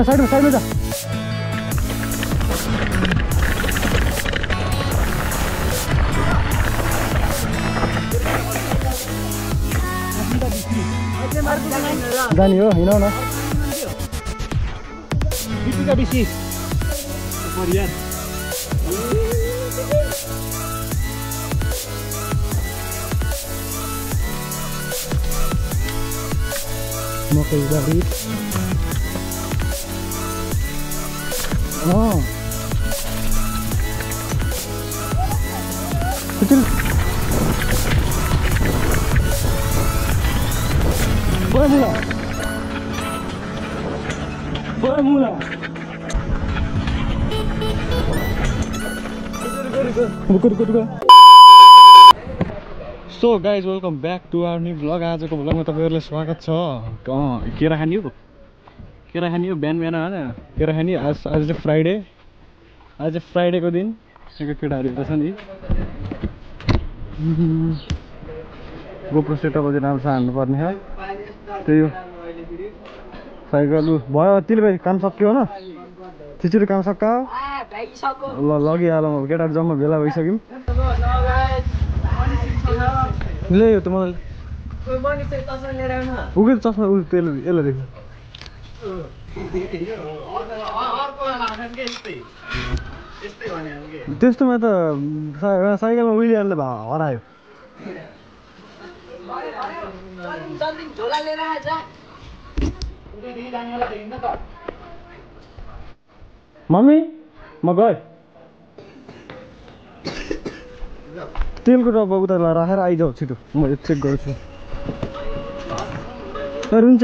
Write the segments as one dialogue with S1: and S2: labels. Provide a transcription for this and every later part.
S1: Side में जा जानी हो हिँड न मकै बारी Formula. So guys, welcome back to our new vlog. आजको भ्लगमा तपाईहरुलाई स्वागत छ। केरा खानी हो बिहान हैन केरा खानी आज चाहिँ फ्राइडे। आज चाहिँ फ्राइडे को दिन केटाहरु हेर्छ नि गोप्रो सेटअप अझै राम्रो हाल्नु पर्ने हो। त्यही हो साइकल भयो तिल भाइ काम सक्यो न छिटो काम सक्का ल लगिहालौँ अब केटाहरु जम्मा भेला भइसक्यौँ ले यो त मलाई उगे चस्मा उ तेल यसले देख्नु त्यस्तोमा त साइकलमा उइलिहाल्ने भा हरायो मम्मी म गए तेलको डब्बा उता राखेर आइजाऊ छिटो म चेक गर्छु हुन्छ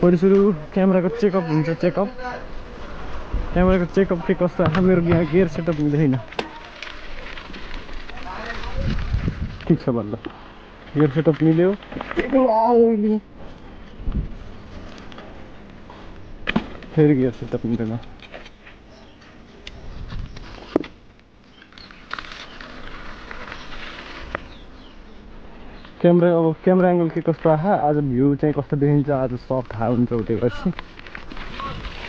S1: पहिले सुरु क्यामेराको चेकअप हुन्छ क्यामेराको चेकअप के कस्तो आछ मेरो यहाँ गियर सेटअप हुँदैन ठिक छ बल्ल गियर सेटअप मिल्यो फेरि गियर सेटअप मिल्दैन क्यामेरा एंगल के कस्तो आछ आज भ्यू चाहिँ कस्तो देखिन्छ आज सब थाहा हुन्छ उतै पछि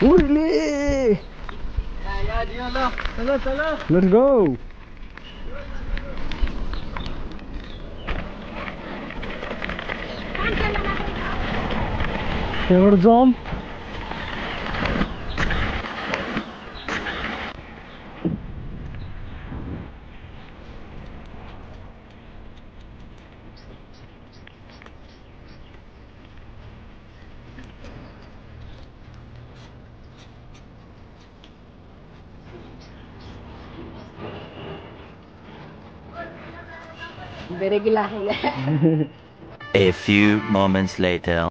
S1: उर्ले लेट्स गो त्यहाँबाट jump
S2: A few moments later.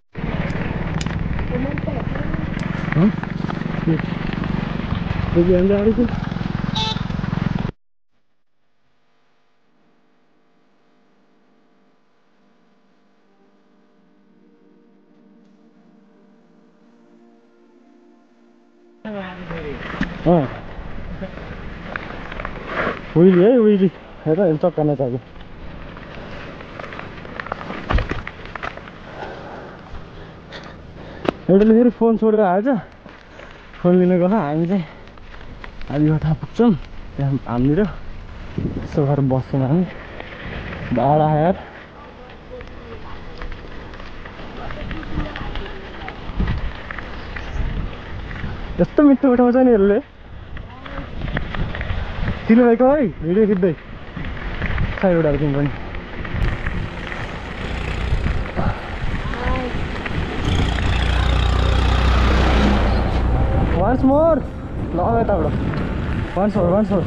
S1: Wheelie, हेर चक्का नै छ एउटाले फेरि फोन छोडेर हाल्छ फोन लिन गएर हामी चाहिँ आधीघटा पुग्छौँ त्यहाँ हामीतिर यसो गरेर बस्छौँ हामी भाडा यार यस्तो मिठो उठाउँछ नि यसले तिलो भाइको है भिडियो खिच्दै साइड उठाएर तिमी पनि Once more. ल यताबाट once more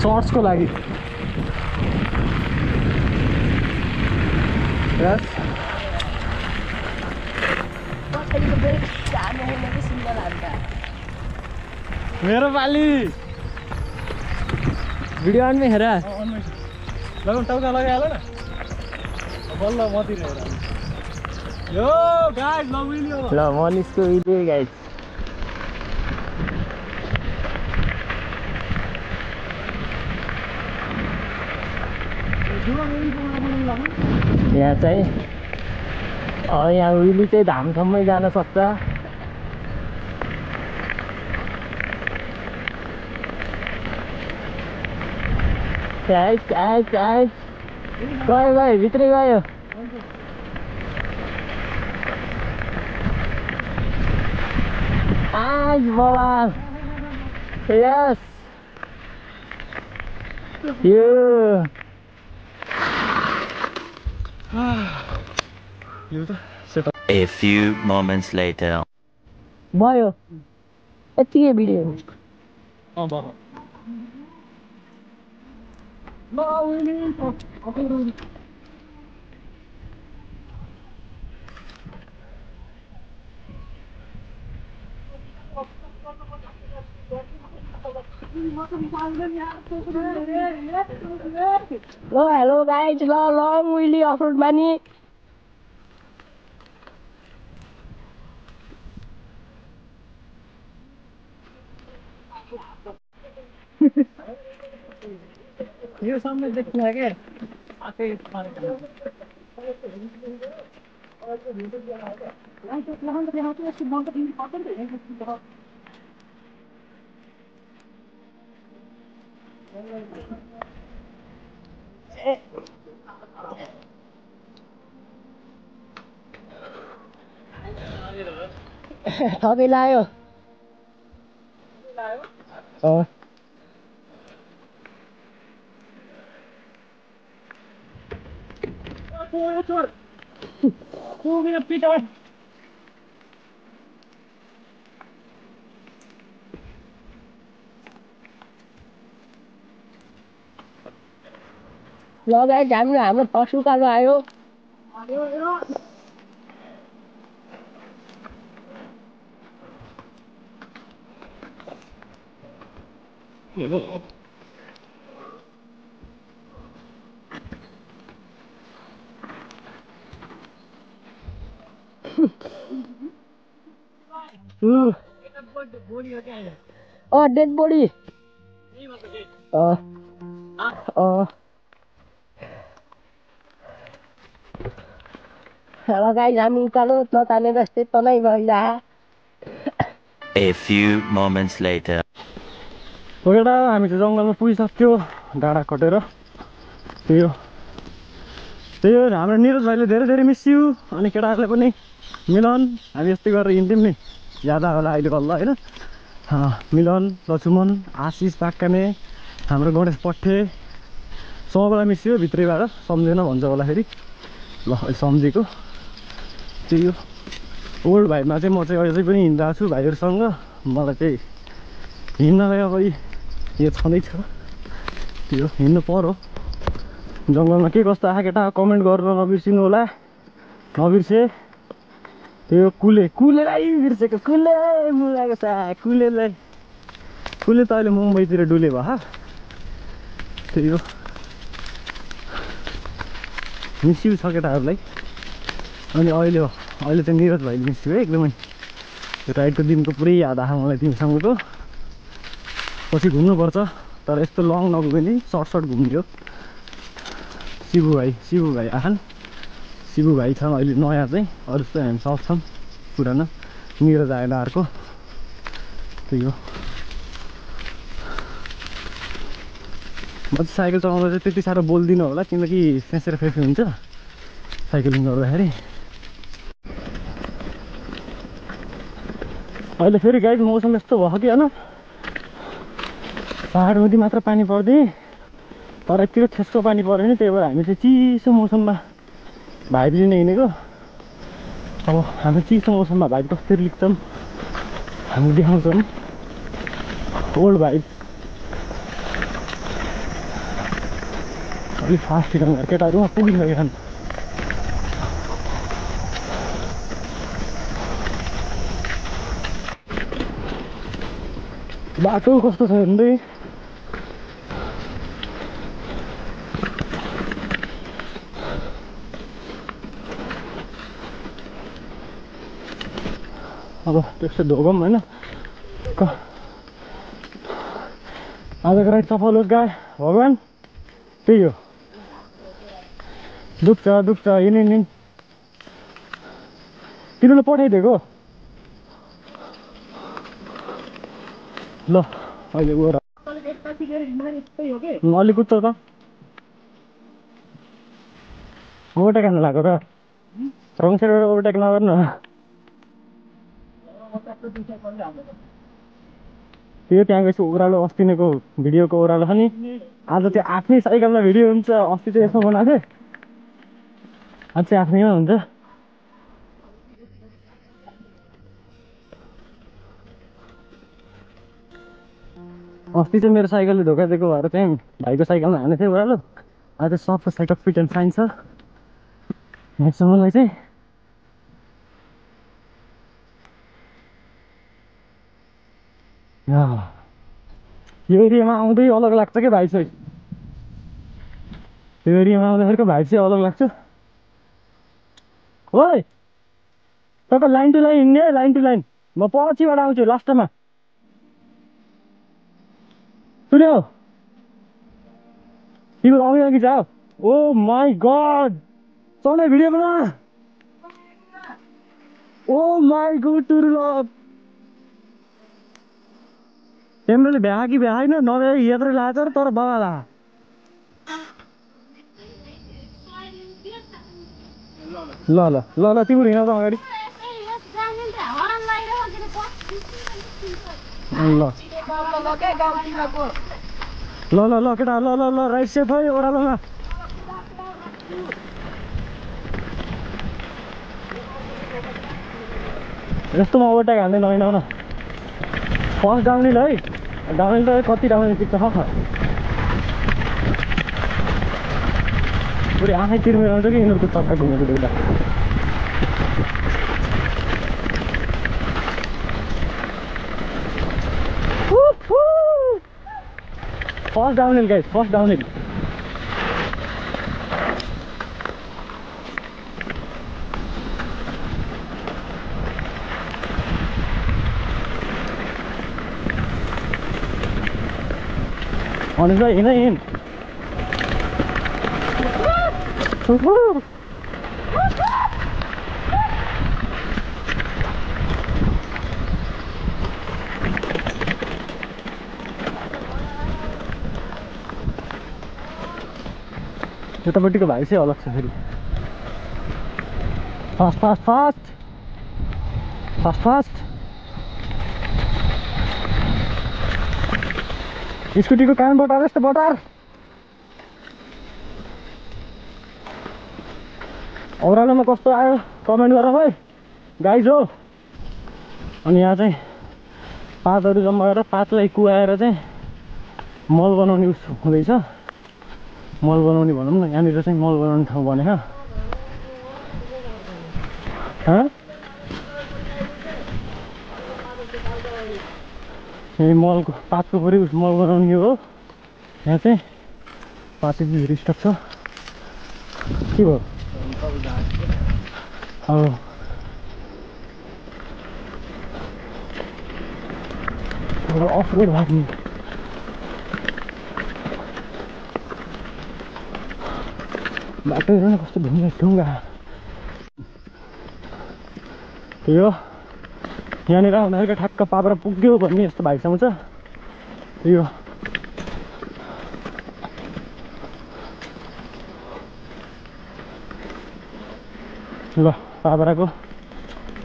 S1: शॉर्ट्स को लागि यस मेरो पाली
S3: भिडियो अनमै हेर
S1: लगाउनु टाउका लगाइहाल न बल्ल मतिर हेर यो गाइस लगिलियो
S3: ल मनिषको भिडियो गाइस यहाँ चाहिँ यहाँ उहिले चाहिँ धामसम्मै जान सक्छ गयो भित्रै गयो बवाल यस यो
S2: A few moments later.
S3: भयो यतिकै भिडियो ल हेलो गाइज ल लङ विली अफरोड बानी
S1: यो सामने देखिन्छ के
S3: थपे लायो ल गाइस हाम्रो फर्स्ट उकालो आयो डेड बडी ल गाइस हामी उकालो नतानेर यस्तै तनै भइला
S2: A few moments later.
S1: हो केटा हामी चाहिँ जङ्गलमा पुगिसक्यो डाँडा कटेर त्यही हो हाम्रो निरज भाइले धेरै धेरै मिस यु अनि केटाहरूले पनि मिलन हामी यस्तै गरेर हिँड्थ्यौँ नि याद आयो होला अहिले बल्ल होइन मिलन लक्ष्मण आशिष पाक्काने हाम्रो गणेश पट्टे सबैलाई मिस यु भित्रैबाट सम्झेन भन्छ होला फेरि ल अहिले सम्झेको त्यही हो ओल्ड भाइमा चाहिँ म चाहिँ अझै पनि हिँडिरहेको छु भाइहरूसँग मलाई चाहिँ हिँड्नलाई अब यो छँदैछ त्यो हिँड्नु पर्यो जङ्गलमा के कस्तो आएको केटा कमेन्ट गरेर नबिर्सिनु होला नबिर्से त्यो कुलेलाई बिर्सेको कुले मुलाको सा कुले त अहिले मुम्बईतिर डुले भयो त्यही हो मिस्यु छ केटाहरूलाई अनि अहिले चाहिँ निरज भाइले मिस्यु है एकदमै त्यो राइडको दिनको पुरै याद आयो मलाई तिमीसँगको पछि घुम्नुपर्छ तर यस्तो लङ नगयो नि सर्ट घुम्दियो शिवु भाइ आखान शिवु भाइ छ अहिले नयाँ चाहिँ अरू जस्तो हामी सब छौँ पुरानो निरज आएन अर्को त्यही हो म चाहिँ साइकल चलाउँदा चाहिँ त्यति साह्रो बोल्दिनँ होला किनकि फेसेर फेसे हुन्छ साइक्लिङ गर्दाखेरि अहिले फेरि गाइस मौसम यस्तो भयो कि होइन पाहाडमध्ये मात्र पानी पर्दै तर यतिको ठेस्को पानी पऱ्यो नि त्यही भएर हामी चाहिँ चिसो मौसममा भाइब लिन हिँडेको अब हामी चिसो मौसममा भाइब कसरी लिन्छौँ हामी देखाउँछौँ ओल्ड भाइब अलिक फास्ट हिँड्नु केटाहरू पुगिसकेछन् बाटो कस्तो छ हेर्दै अब त्यस्तो ढोगौँ होइन आजको राइड सफल होस् गाई भगवान् त्यही हो दुख्छ हिँड तिनीहरूले पठाइदिएको ल अहिले गएर अलिक उत्तर त ओभरटेक हान्नु लाग्यो र रङ साइडबाट ओभरटेक नगर्नु त्यो त्यहाँ गएपछि ओह्रालो अस्तिको भिडियोको ओह्रालो छ नि आज त्यो आफ्नै साइकलमा भिडियो हुन्छ अस्ति चाहिँ यसो बनाएको थिएँ आज चाहिँ आफ्नैमा हुन्छ अस्ति चाहिँ मेरो साइकलले धोका दिएको भएर चाहिँ भाइको साइकलमा हानेको थिएँ ओह्रालो आज सबै side of fit and fine छ यहाँसम्मलाई चाहिँ यो एरियामा आउँदै अलग लाग्छ क्या भाइ चाहिँ यो एरियामा आउँदाखेरिको भाइ चाहिँ अलग लाग्छ ओइ तपाईँ लाइन टु लाइन हिँड्ने लाइन टु लाइन म पछिबाट आउँछु लास्टमा सुन्यो तिम्रो अघि जाऊ ओ माई गड चल्ने भिडियो बना ओ माई गुड टुरु तिमीले भ्या कि भ्या होइन नभ्या यत्रो लान्छ र तर बाबाला ल ल ल ल तिम्रो हिँड त अगाडि ल ल ल केटा ल ल ल राइट सेफ है ओह्रालोमा यस्तोमा ओभरटेक हान्दै नहिँडाउ न फर्स्ट डाउनहिल है डाउनहिल त कति डाउनहिल पुग्छ पुरै आँखै तिर्मेर आउँछ कि यिनीहरूको चक्का घुमेको देख्दा first downhill guys first downhill Anuj भाइ हिँड हिँड यतापट्टिको भाइ चाहिँ अलग छ फेरि fast fast fast fast fast स्कुटीको कान बटार यस्तो बटार ओह्रालोमा कस्तो आयो कमेन्ट गर है गाइज हो अनि यहाँ चाहिँ पातहरू जम्मा गरेर पातलाई कुहाएर चाहिँ मल बनाउने हुँदैछ मल बनाउने भनौँ न यहाँनिर चाहिँ मल बनाउने ठाउँ भनेको यही मलको पातको परि मल बनाउने हो यहाँ चाहिँ पात चाहिँ स्टक छ के भयो अब अफ रोड भाग्ने बाटो हेर न कस्तो ढुङ्गा ढुङ्गा त्यही हो यहाँनिर आउँदाखेरि ठ्याक्क पाब्रा पुग्यो भन्ने यस्तो भाइसँग छ यो ल पाब्राको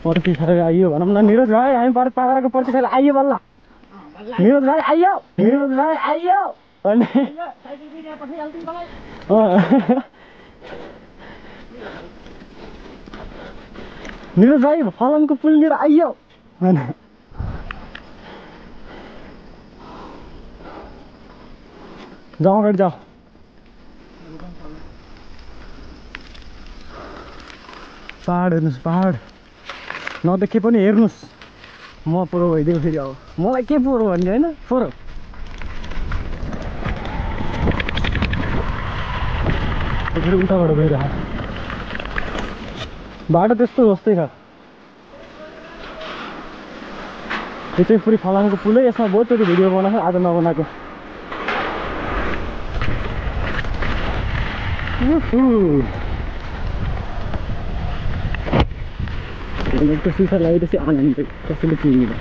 S1: पर्ची खाएर आइयो भनौँ न निरज भाइ हामी पाब्राको पर्ची खाएर आइयो बल्ल निरज भाइ आइयो अनि निरज भाइ फलामको पुल लिएर आइयो जाऊ अगाडि जाऊ पहाड हेर्नुहोस् पहाड नदेखे पनि हेर्नुहोस् म पुरो भइदिएको फेरि अब मलाई के पुरो भन्ने होइन पुरो फेरि उल्टाबाट गइरहेको बाटो त्यस्तो जस्तै छ यो चाहिँ पुरै फलामको पुलै यसमा बहुतचोटि भिडियो बनाएको आज नबनाएको हेलमेटको सिसा लगाएपछि आनन्द कसैले चिन्दैन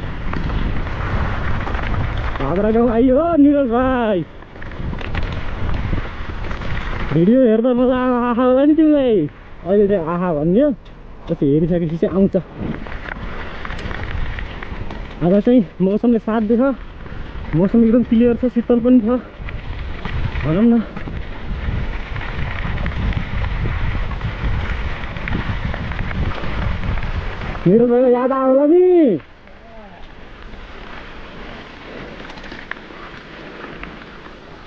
S1: हाम्रा गाउँ आइयो निरज भाइ भिडियो हेर्दा मजा आहा होला नि तिमीलाई अहिले चाहिँ आहा भन्यो पछि हेरिसकेपछि चाहिँ आउँछ अब चाहिँ मौसमले साथ दिन्छ मौसम एकदम क्लियर छ शीतल पनि छ भनौँ न मेरो भाइ याद आयो होला नि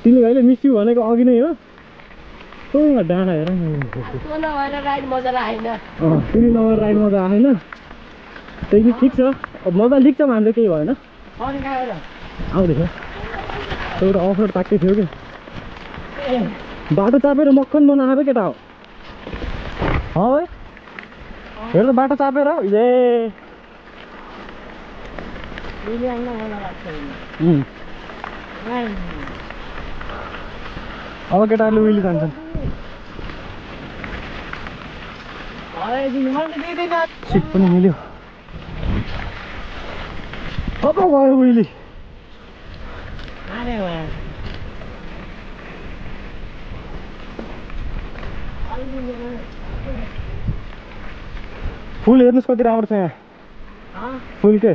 S1: तिमीले भाइले मिस यु भनेको अघि नै हो डाँडा हेर
S3: राइड मजा लागेन
S1: तिमी नभएर राइड मजा आएन त्यही ठिक छ अब मजा लिक्छौँ हामीले केही भएन आउँदैछ एउटा अफरोड ताक्दै थियो कि बाटो चापेर मक्खन बनाएको केटा हो है हेर त बाटो चापेर ए अब केटाहरूले उहिले जान्छन् सिट पनि मिल्यो अब गयो उहिले फुल हेर्नुहोस् कति राम्रो छ यहाँ फुल के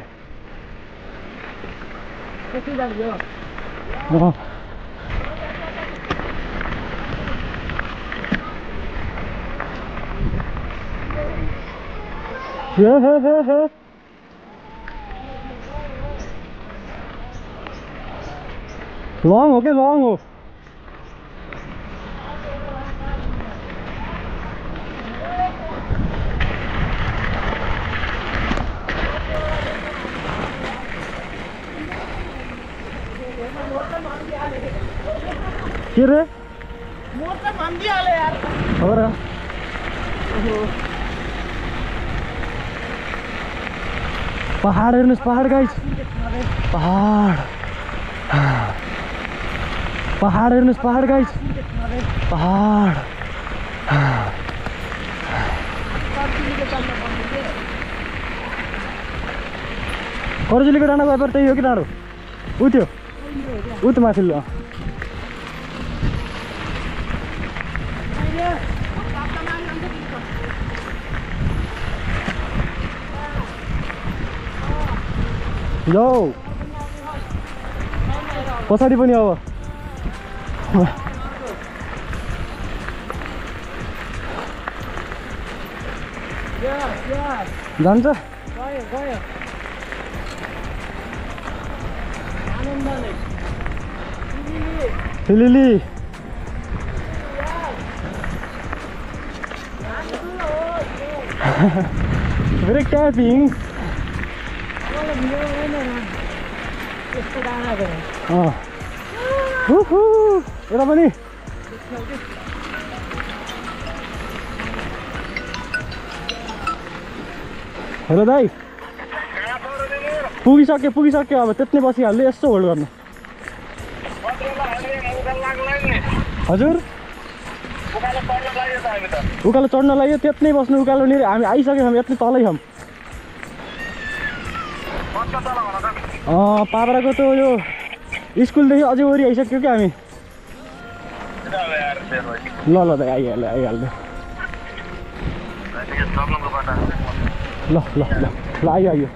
S1: लङ हो के लङ हो के रे हो र पहाड हेर्नुहोस् पहाड गाइस पहाड पहाड हेर्नुहोस् पहाड गाइस पहाड कर्जुलीको डाँडा गएपछि त्यही हो कि डाँडो उ त्यो उ त माथिल्लो यो पछाडि पनि अब जान्छ लिली ब्रेक ट्यापिङ यता पनि हेलो दाइ पुगिसक्यो अब त्यति बसिहाल्यो यसो होल्ड गर्नु हजुर उकालो चढ्न लाग्यो त्यति नै बस्नु उकालो नि हामी आइसक्यौँ हामी यति तलै छौँ पाब्राको त यो स्कुलदेखि अझै वरि आइसक्यो क्या हामी ल दाइ आइहाल्यो ल आइयो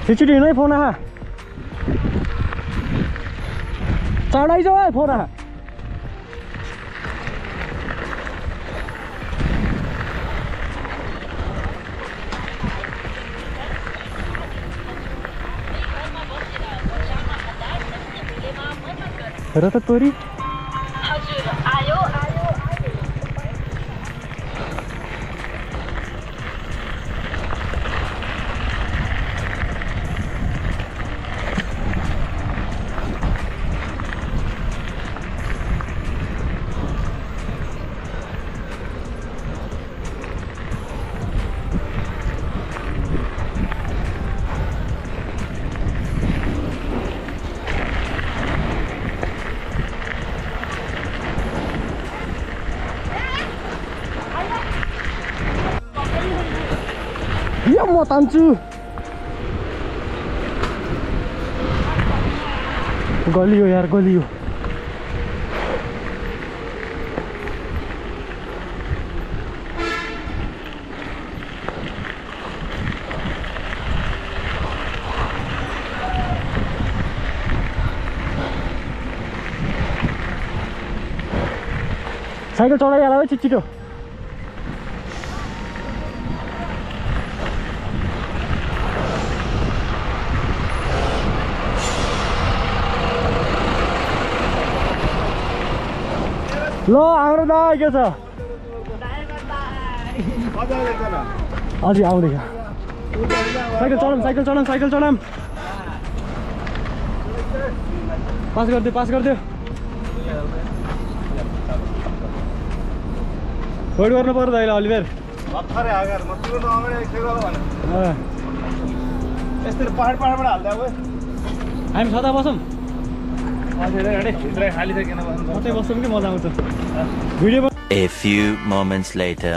S1: एकचोटि हिँड है फोन आहा चाँडो आइज है फोन आहा हेर त तोरी म तान्छु गलियो यार गलियो साइकल चढाइहाल है छिटो ल हाम्रो दाइ के छ अझै आउँदै साइकल चढाम पास गरिदियो वेट गर्नु पर्यो दाइले अलिबेर हामी छता बसौँ कतै बस्छौँ कि मजा आउँछ video
S2: A few moments later.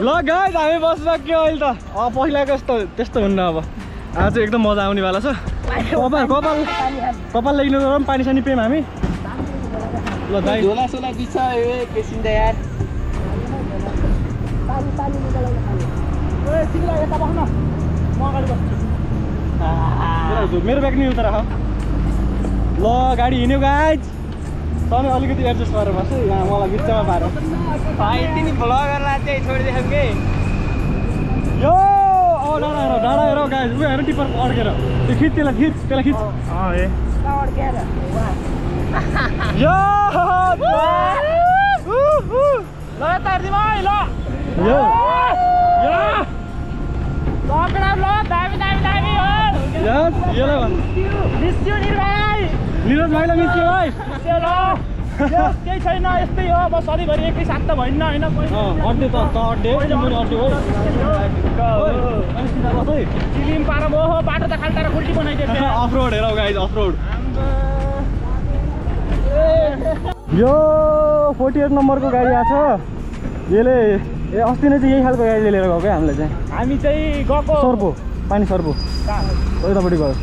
S1: ल गाइस हामी बसिसक्यो अहिले त पहिलाको जस्तो त्यस्तो हुन्न अब आज चाहिँ एकदम मजा आउनेवाला छ कपाल लेख्नु तर पनि पानी सानी पियौँ हामी ल दाइ
S3: झोला बिचा केसिन्दा यार पानी निकालेर खानु तिमीलाई यता बस्न म अगाडि बस्छु
S1: मेरो ब्याग नि उता राख ल गाडी हिँड्यो गाइज तपाईँ अलिकति एडजस्ट गरेर बस्छ यहाँ मलाई बिचमा पार
S3: भाइ तिमी ब्लगरलाई चाहिँ छोडिदियौ कि
S1: यो डाँडा हेर गाइज उ हेर टिपर अड्केर त्यो खिच त्यसलाई खिच
S3: अड्केर
S1: यो
S3: ल तार्दिम है ल
S1: यो
S3: पकडा ल दामी हो
S1: यस यसलाई भन्छ
S3: मिस्यो
S1: निरज भाइलाई मिस्यो भाइ
S3: केही छैन यस्तै हो अब सधैँभरि एकै साथ त भइन्न होइन
S1: अड्डे त अड्डे
S3: चिलिम पार हो बाटो त खाल्टाएर खुल्टी बनाइदिएको
S1: अफ रोड हेरौ गाइज अफ रोड यो 48 नम्बरको गाडी आएको छ यसले अस्ति नै चाहिँ यही खालको गाडी लिएर गएको हामीलाई चाहिँ
S3: हामी चाहिँ गएको
S1: सर्पो पानी सर्पो उतापट्टि गयो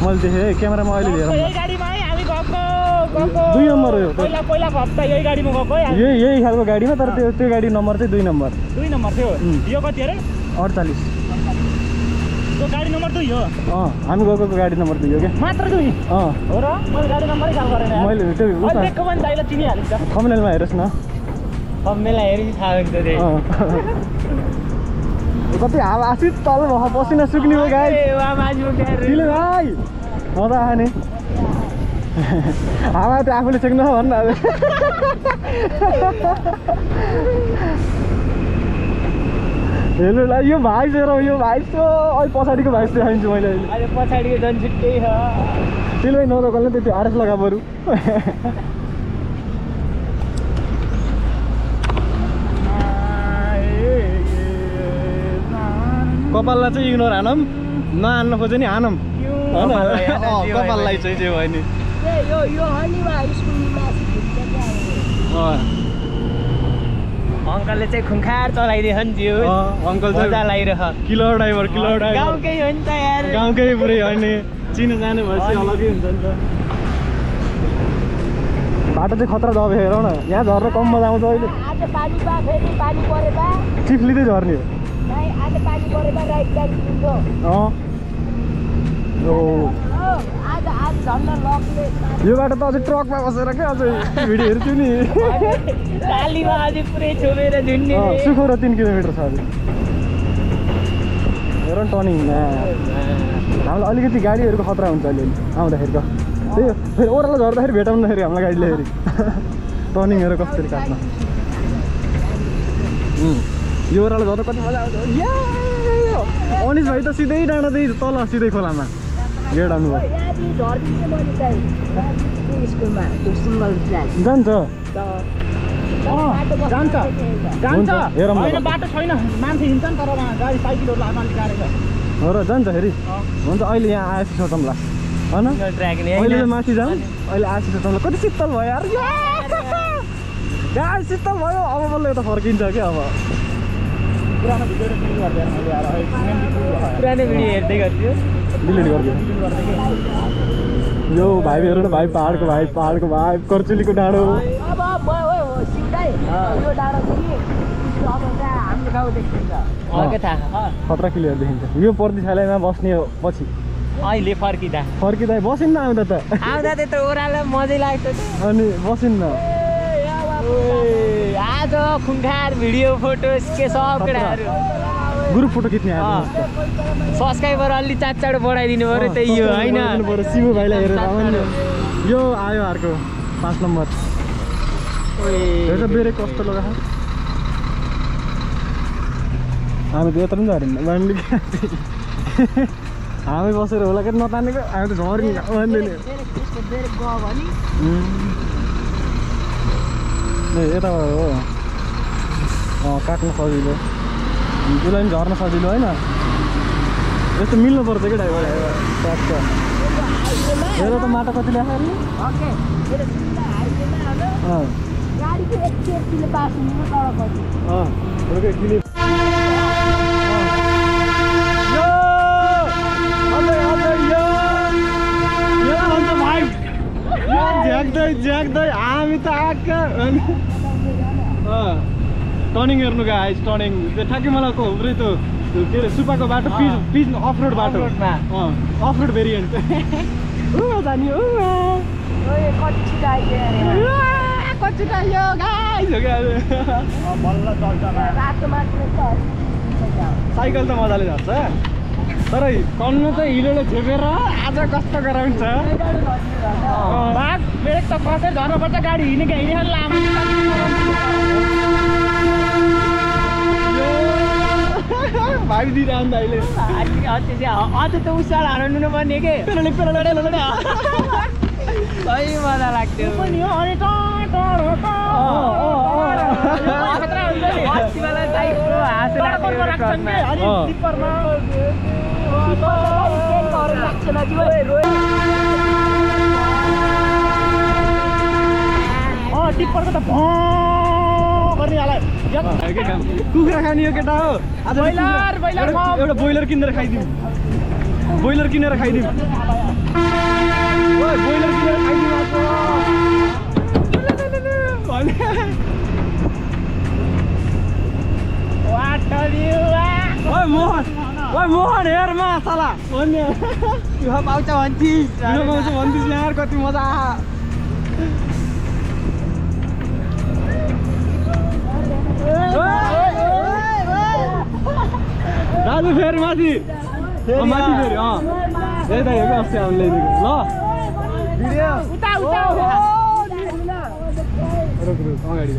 S1: मैले देखेँ क्यामेरामा अहिले लिएर
S3: यही गाडीमा है हामी गएको
S1: 2 नम्बर हो यो
S3: पहिलाको हप्ता यही गाडीमा गएको है
S1: यही खालको गाडीमा तर त्यो गाडी नम्बर चाहिँ 2 नम्बर
S3: 2 नम्बर थियो यो कति अरे
S1: 48
S3: यो गाडी नम्बर 2 हो
S1: हामी गएको गाडी नम्बर 2 हो क्या
S3: मात्र 2 हो र मैले गाडी नम्बरै ख्याल गरेन
S1: मैले त्यो
S3: देखेको पनि दाइले चिनिहाल्छ
S1: थम्बनेलमा हेर्नुहोस् न
S3: थम्बनेलमा हेरि थाहा हुन्छ रे
S1: कति हावा आसित तल भयो पसिना सुक्ने हो गाई दिले भाइ मजा आयो नि हावा त आफूले सेक्नु भन्न हेर्नु यो भाइ चाहिँ यो भाइ अहिले पछाडिको भाइ देखाइदिन्छु मैले
S3: अहिले पछाडिको झन् छुट्टै छ
S1: दिले भाइ नरोकल्ने त्यति आरएस लगा बरु कपाललाई चाहिँ इग्नोर हानौँ नहान्न खोज्यो नि हानौँ होइन कपाललाई चाहिँ जे भयो नि
S3: अङ्कलले चाहिँ खुङ्खार चलाइदियो नि जिउ
S1: अङ्कल
S3: मजा
S1: चाहिँ
S3: लागिरह
S1: किलर ड्राइभर
S3: गाउँकै हो नि त यार
S1: गाउँकै पुरै होइन चिनो जाने भएपछि अलग्गै हुन्छ नि त बाटो चाहिँ खतरा दबाई हेरौँ न यहाँ झर्न कम मजा आउँछ अहिले चिफ लिँदै झर्ने हो यो बाटो त अझै ट्रकमा बसेर क्या अझै भिडियो हेर्छु नि सुखो र 3 किलोमिटर छ अझै हेर टर्निङ हामीलाई अलिकति गाडीहरूको खतरा हुन्छ अहिले आउँदाखेरिको त्यही हो फेरि ओह्रालो झर्दाखेरि भेटाउँदाखेरि हामीलाई गाडीले हेरि टर्निङहरू कसरी काट्न यो ओह्रालो झर्दा कति मजा आउँछ अनिस भाइ त सिधै डाँडादै तल सिधै खोलामा गेट आउनु भयो जान्छ
S3: होइन बाटो छैन मान्छे हिँड्छ नि तर गाडी साइकलहरू मान्छे गाडेको
S1: हो र जान्छ फेरि हुन्छ अहिले यहाँ आएपछि सोचौँला होइन अहिले माथि जाउँ अहिले आएपछि सोचौँला कति शीतल भयो यार गाइस सिस्टम भयो अब बल्ल यता फर्किन्छ क्या अब
S3: पुरानो भिडियो डिलिट गरिदिएर मैले यार
S4: पुरानो भिडियो हेर्दै गर्थ्यो
S1: डिलिट गरिदियो यो भाइ हेर न भाइ पहाडको भाइ कर्चुलीको डाँडो
S4: अब सिउटाइ यो डाँडो चाहिँ अब हाम्रो गाउँ देखिन्छ के थाहा
S1: खतरा क्लियर देखिन्छ यो पर्दिछालैमा बस्ने पछि
S4: अहिले फर्किँदा
S1: बसिन्न आउँदा त
S4: त्यत्रो ओह्रालो मजै लाग्छ
S1: अनि बसिन्न
S4: आज खुङखार भिडियो फोटोस के सब केटाहरू
S1: ग्रुप फोटो खिच्ने आयो
S4: सब्सक्राइबर अलि चाँडो बढाइदिनु पऱ्यो त्यही हो होइन
S1: शिव भाइलाई हेरेर आउनु यो आयो अर्को 5 नम्बर बेरे कस्तो लगा हामी त यत्रो पनि झरिन्न हामी बसेर होला कि नतानेको हामी त झरिन्न यता हो काट्न सजिलो उसलाई पनि झर्न सजिलो होइन यस्तो मिल्नु पर्छ कि ड्राइभर ट्याक्क हेर त माटो कति ल्याएको झ्याक्दै हामी त आएका टर्निङ हेर्नु गाइस टर्निङ त्यो ठ्याक्कै मलाई उब्रै त्यो के अरे सुपाको बाटो पिच अफ रोड बाटो अफ रोड भेरिएन्ट जाने हो साइकल त मजाले झर्छ तर कन्नु त हिलोले छेपेर आज कस्तो गराउँछ
S3: ब्रेक त कसै झर्नुपर्छ गाडी हिँडेको लामो
S1: भाइ दिइरहनु त अहिले
S4: अझ त उसाल हाल्नु नपर्ने के सही मजा लाग्थ्यो
S3: टिप्परको त गर्ने हाल
S1: कुखुरा खाने यो केटा हो आज एउटा बोइलर किनेर खाइदिउँ बोइलर किनेर खाइदिउँ मोहन हेर माछाला पाउँछ भन्थिस् यार कति मजा दाजु फेरि माथि फेरि यही त हेर्नु अस्ति हामी ल्याइदिएको ल
S3: उता
S1: अगाडि